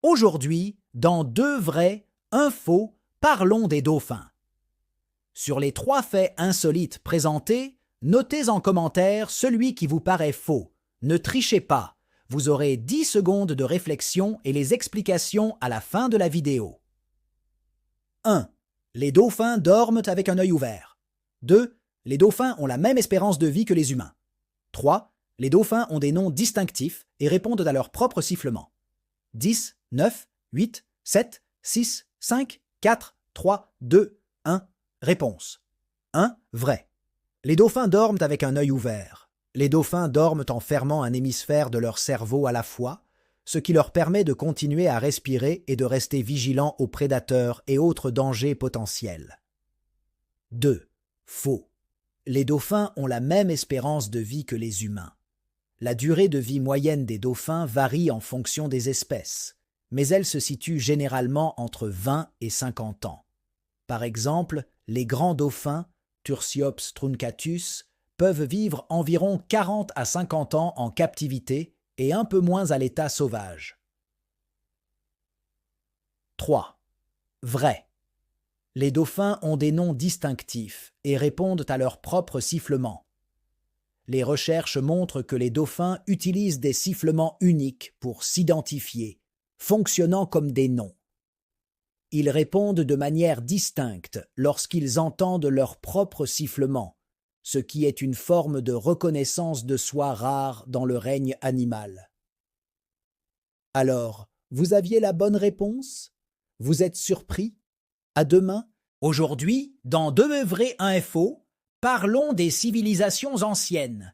Aujourd'hui, dans deux vrais, un faux, parlons des dauphins. Sur les trois faits insolites présentés, notez en commentaire celui qui vous paraît faux. Ne trichez pas, vous aurez 10 secondes de réflexion et les explications à la fin de la vidéo. 1. Les dauphins dorment avec un œil ouvert. 2. Les dauphins ont la même espérance de vie que les humains. 3. Les dauphins ont des noms distinctifs et répondent à leur propre sifflement. 10, 9, 8, 7, 6, 5, 4, 3, 2, 1. Réponse. 1. Vrai. Les dauphins dorment avec un œil ouvert. Les dauphins dorment en fermant un hémisphère de leur cerveau à la fois, ce qui leur permet de continuer à respirer et de rester vigilants aux prédateurs et autres dangers potentiels. 2. Faux. Les dauphins ont la même espérance de vie que les humains. La durée de vie moyenne des dauphins varie en fonction des espèces, mais elle se situe généralement entre 20 et 50 ans. Par exemple, les grands dauphins, Tursiops truncatus, peuvent vivre environ 40 à 50 ans en captivité et un peu moins à l'état sauvage. 3. Vrai. Les dauphins ont des noms distinctifs et répondent à leur propre sifflement. Les recherches montrent que les dauphins utilisent des sifflements uniques pour s'identifier, fonctionnant comme des noms. Ils répondent de manière distincte lorsqu'ils entendent leur propre sifflement, ce qui est une forme de reconnaissance de soi rare dans le règne animal. Alors, vous aviez la bonne réponse? Vous êtes surpris? À demain. Aujourd'hui, dans Deux vrais, un faux, parlons des civilisations anciennes.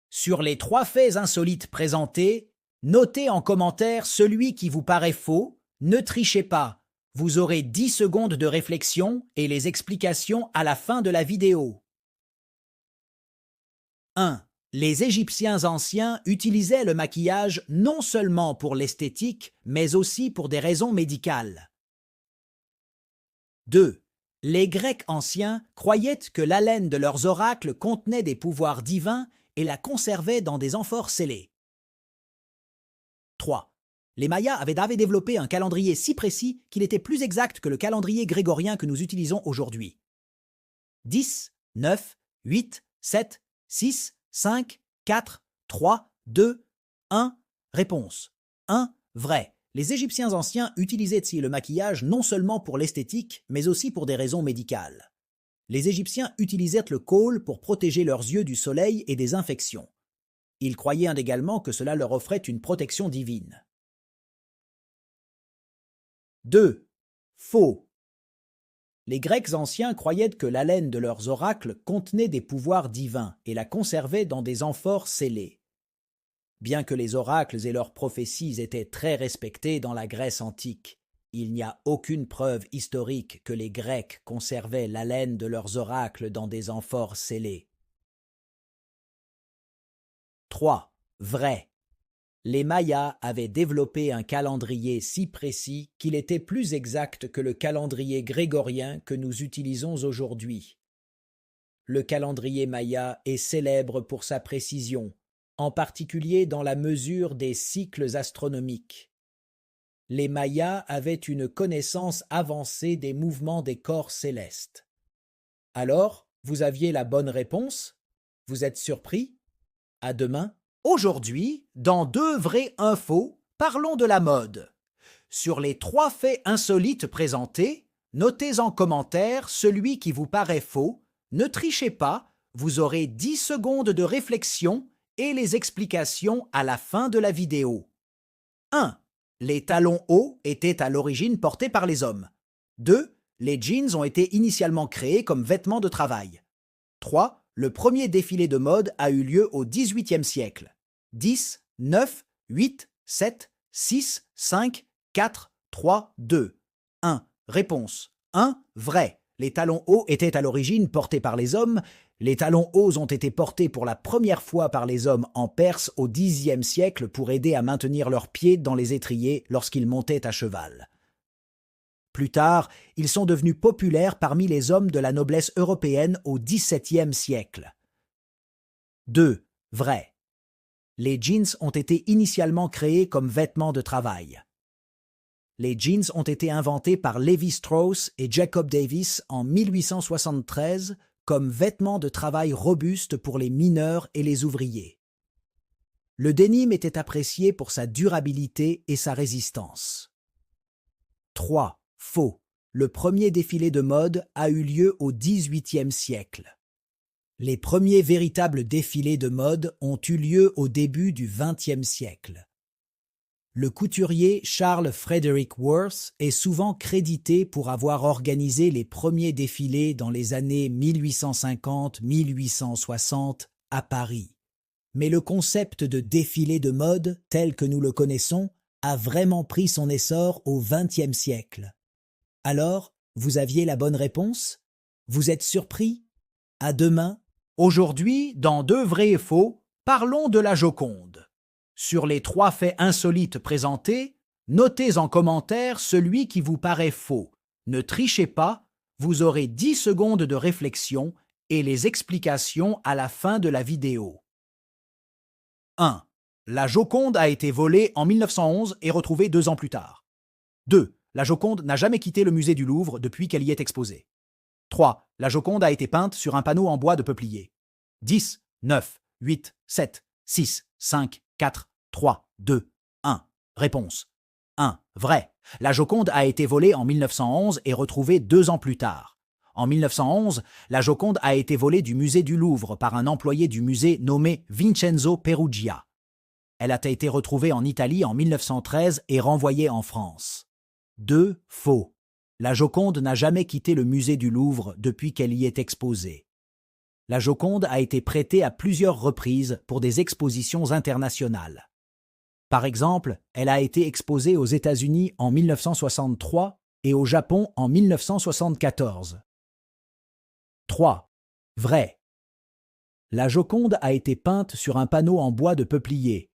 Sur les trois faits insolites présentés, notez en commentaire celui qui vous paraît faux, ne trichez pas. Vous aurez 10 secondes de réflexion et les explications à la fin de la vidéo. 1. Les Égyptiens anciens utilisaient le maquillage non seulement pour l'esthétique, mais aussi pour des raisons médicales. 2. Les Grecs anciens croyaient que l'haleine de leurs oracles contenait des pouvoirs divins et la conservait dans des amphores scellées. 3. Les Mayas avaient développé un calendrier si précis qu'il était plus exact que le calendrier grégorien que nous utilisons aujourd'hui. 10, 9, 8, 7, 6, 5, 4, 3, 2, 1. Réponse. 1. Vrai. Les Égyptiens anciens utilisaient le maquillage non seulement pour l'esthétique, mais aussi pour des raisons médicales. Les Égyptiens utilisaient le kohl pour protéger leurs yeux du soleil et des infections. Ils croyaient également que cela leur offrait une protection divine. 2. Faux. Les Grecs anciens croyaient que l'haleine de leurs oracles contenait des pouvoirs divins et la conservait dans des amphores scellées. Bien que les oracles et leurs prophéties étaient très respectés dans la Grèce antique, il n'y a aucune preuve historique que les Grecs conservaient l'haleine de leurs oracles dans des amphores scellées. 3. Vrai. Les Mayas avaient développé un calendrier si précis qu'il était plus exact que le calendrier grégorien que nous utilisons aujourd'hui. Le calendrier maya est célèbre pour sa précision, en particulier dans la mesure des cycles astronomiques. Les Mayas avaient une connaissance avancée des mouvements des corps célestes. Alors, vous aviez la bonne réponse? Vous êtes surpris? À demain. Aujourd'hui, dans Deux vrais, un faux, parlons de la mode. Sur les trois faits insolites présentés, notez en commentaire celui qui vous paraît faux, ne trichez pas, vous aurez 10 secondes de réflexion et les explications à la fin de la vidéo. 1. Les talons hauts étaient à l'origine portés par les hommes. 2. Les jeans ont été initialement créés comme vêtements de travail. 3. Le premier défilé de mode a eu lieu au XVIIIe siècle. 10, 9, 8, 7, 6, 5, 4, 3, 2, 1. Réponse. 1. Vrai. Les talons hauts étaient à l'origine portés par les hommes. Les talons hauts ont été portés pour la première fois par les hommes en Perse au Xe siècle pour aider à maintenir leurs pieds dans les étriers lorsqu'ils montaient à cheval. Plus tard, ils sont devenus populaires parmi les hommes de la noblesse européenne au XVIIe siècle. 2. Vrai. Les jeans ont été initialement créés comme vêtements de travail. Les jeans ont été inventés par Lévi-Strauss et Jacob Davis en 1873 comme vêtements de travail robustes pour les mineurs et les ouvriers. Le denim était apprécié pour sa durabilité et sa résistance. 3. Faux. Le premier défilé de mode a eu lieu au XVIIIe siècle. Les premiers véritables défilés de mode ont eu lieu au début du XXe siècle. Le couturier Charles Frederick Worth est souvent crédité pour avoir organisé les premiers défilés dans les années 1850-1860 à Paris. Mais le concept de défilé de mode, tel que nous le connaissons, a vraiment pris son essor au XXe siècle. Alors, vous aviez la bonne réponse? Vous êtes surpris? À demain. Aujourd'hui, dans Deux vrais et faux, parlons de la Joconde. Sur les 3 faits insolites présentés, notez en commentaire celui qui vous paraît faux. Ne trichez pas, vous aurez 10 secondes de réflexion et les explications à la fin de la vidéo. 1. La Joconde a été volée en 1911 et retrouvée 2 ans plus tard. 2. La Joconde n'a jamais quitté le musée du Louvre depuis qu'elle y est exposée. 3. La Joconde a été peinte sur un panneau en bois de peuplier. 10, 9, 8, 7, 6, 5, 4, 3, 2, 1. Réponse. 1. Vrai. La Joconde a été volée en 1911 et retrouvée 2 ans plus tard. En 1911, la Joconde a été volée du musée du Louvre par un employé du musée nommé Vincenzo Perugia. Elle a été retrouvée en Italie en 1913 et renvoyée en France. 2. Faux. La Joconde n'a jamais quitté le musée du Louvre depuis qu'elle y est exposée. La Joconde a été prêtée à plusieurs reprises pour des expositions internationales. Par exemple, elle a été exposée aux États-Unis en 1963 et au Japon en 1974. 3. Vrai. La Joconde a été peinte sur un panneau en bois de peuplier.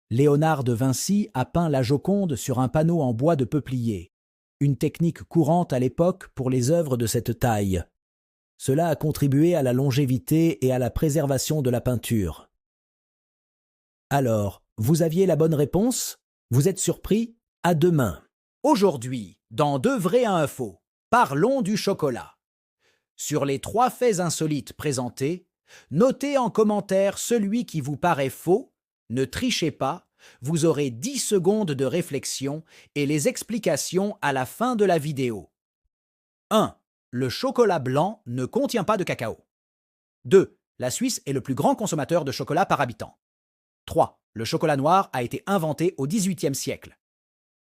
Léonard de Vinci a peint la Joconde sur un panneau en bois de peuplier, une technique courante à l'époque pour les œuvres de cette taille. Cela a contribué à la longévité et à la préservation de la peinture. Alors, vous aviez la bonne réponse? Vous êtes surpris? À demain. Aujourd'hui, dans Deux vrais et un faux, parlons du chocolat. Sur les 3 faits insolites présentés, notez en commentaire celui qui vous paraît faux, ne trichez pas, vous aurez 10 secondes de réflexion et les explications à la fin de la vidéo. 1. Le chocolat blanc ne contient pas de cacao. 2. La Suisse est le plus grand consommateur de chocolat par habitant. 3. Le chocolat noir a été inventé au XVIIIe siècle.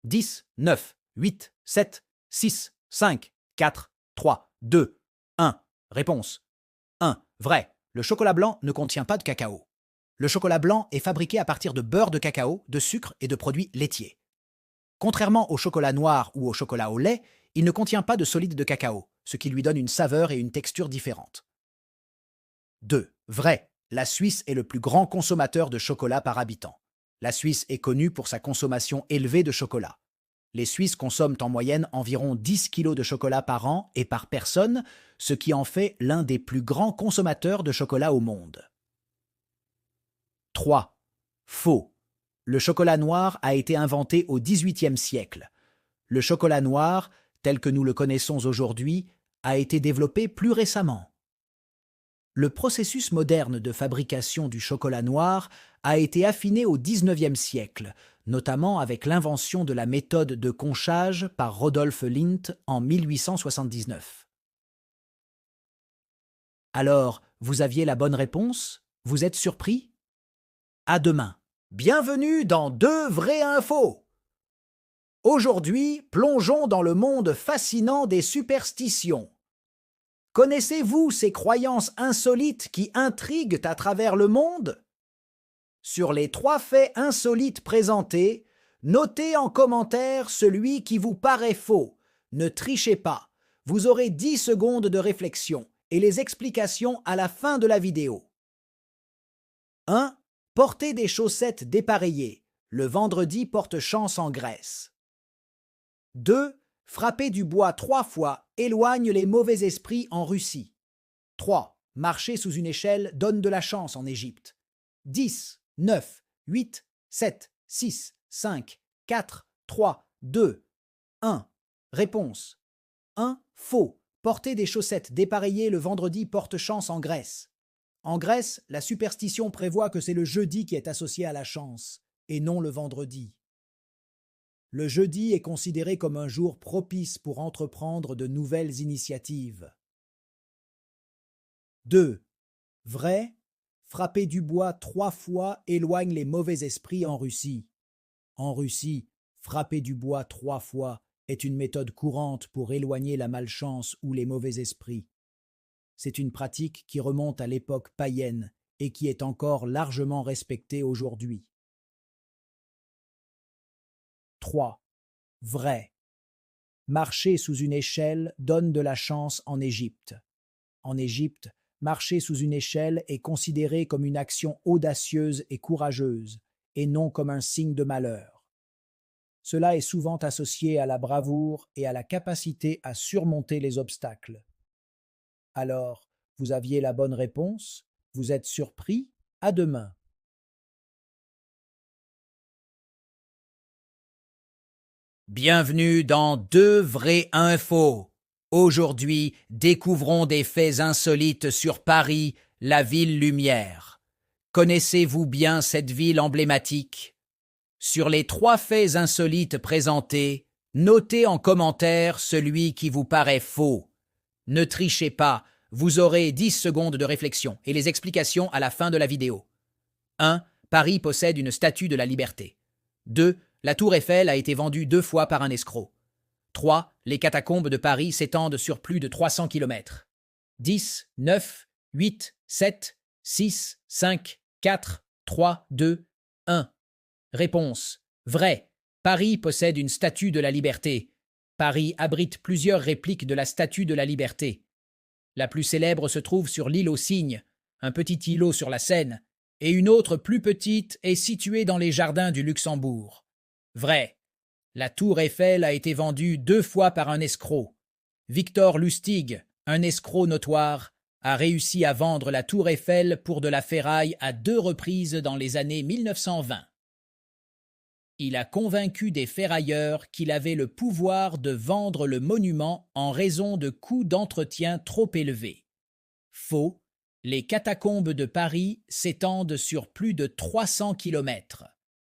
10, 9, 8, 7, 6, 5, 4, 3, 2, 1. Réponse. 1. Vrai. Le chocolat blanc ne contient pas de cacao. Le chocolat blanc est fabriqué à partir de beurre de cacao, de sucre et de produits laitiers. Contrairement au chocolat noir ou au chocolat au lait, il ne contient pas de solide de cacao, ce qui lui donne une saveur et une texture différentes. 2. Vrai. La Suisse est le plus grand consommateur de chocolat par habitant. La Suisse est connue pour sa consommation élevée de chocolat. Les Suisses consomment en moyenne environ 10 kg de chocolat par an et par personne, ce qui en fait l'un des plus grands consommateurs de chocolat au monde. 3. Faux. Le chocolat noir a été inventé au XVIIIe siècle. Le chocolat noir, tel que nous le connaissons aujourd'hui, a été développé plus récemment. Le processus moderne de fabrication du chocolat noir a été affiné au XIXe siècle, notamment avec l'invention de la méthode de conchage par Rodolphe Lindt en 1879. Alors, vous aviez la bonne réponse? Vous êtes surpris? À demain. Bienvenue dans Deux vrais et un faux. Aujourd'hui, plongeons dans le monde fascinant des superstitions. Connaissez-vous ces croyances insolites qui intriguent à travers le monde? Sur les 3 faits insolites présentés, notez en commentaire celui qui vous paraît faux. Ne trichez pas, vous aurez 10 secondes de réflexion et les explications à la fin de la vidéo. 1. Porter des chaussettes dépareillées. Le vendredi porte chance en Grèce. 2. Frapper du bois 3 fois éloigne les mauvais esprits en Russie. 3. Marcher sous une échelle donne de la chance en Égypte. 10, 9, 8, 7, 6, 5, 4, 3, 2, 1. Réponse. 1. Faux. Porter des chaussettes dépareillées le vendredi porte chance en Grèce. En Grèce, la superstition prévoit que c'est le jeudi qui est associé à la chance, et non le vendredi. Le jeudi est considéré comme un jour propice pour entreprendre de nouvelles initiatives. 2. Vrai, frapper du bois 3 fois éloigne les mauvais esprits en Russie. En Russie, frapper du bois 3 fois est une méthode courante pour éloigner la malchance ou les mauvais esprits. C'est une pratique qui remonte à l'époque païenne et qui est encore largement respectée aujourd'hui. 3. Vrai. Marcher sous une échelle donne de la chance en Égypte. En Égypte, marcher sous une échelle est considéré comme une action audacieuse et courageuse, et non comme un signe de malheur. Cela est souvent associé à la bravoure et à la capacité à surmonter les obstacles. Alors, vous aviez la bonne réponse? Vous êtes surpris? À demain. Bienvenue dans 2 vrais 1 faux. Aujourd'hui, découvrons des faits insolites sur Paris, la ville lumière. Connaissez-vous bien cette ville emblématique? Sur les 3 faits insolites présentés, notez en commentaire celui qui vous paraît faux. Ne trichez pas, vous aurez 10 secondes de réflexion et les explications à la fin de la vidéo. 1. Paris possède une statue de la liberté. 2. La tour Eiffel a été vendue 2 fois par un escroc. 3. Les catacombes de Paris s'étendent sur plus de 300 km. 10, 9, 8, 7, 6, 5, 4, 3, 2, 1. Réponse. Vrai. Paris possède une statue de la liberté. Paris abrite plusieurs répliques de la statue de la liberté. La plus célèbre se trouve sur l'île aux Cygnes, un petit îlot sur la Seine, et une autre plus petite est située dans les jardins du Luxembourg. Vrai. La tour Eiffel a été vendue 2 fois par un escroc. Victor Lustig, un escroc notoire, a réussi à vendre la tour Eiffel pour de la ferraille à 2 reprises dans les années 1920. Il a convaincu des ferrailleurs qu'il avait le pouvoir de vendre le monument en raison de coûts d'entretien trop élevés. Faux. Les catacombes de Paris s'étendent sur plus de 300 km.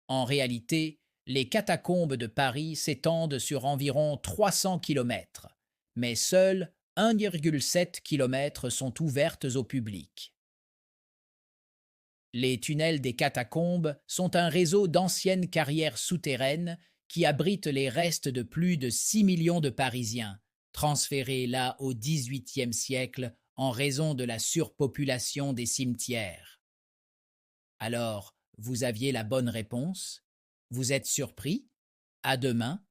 En réalité, les catacombes de Paris s'étendent sur environ 300 km, mais seules 1,7 km sont ouvertes au public. Les tunnels des catacombes sont un réseau d'anciennes carrières souterraines qui abritent les restes de plus de 6 millions de Parisiens, transférés là au XVIIIe siècle en raison de la surpopulation des cimetières. Alors, vous aviez la bonne réponse? Vous êtes surpris? À demain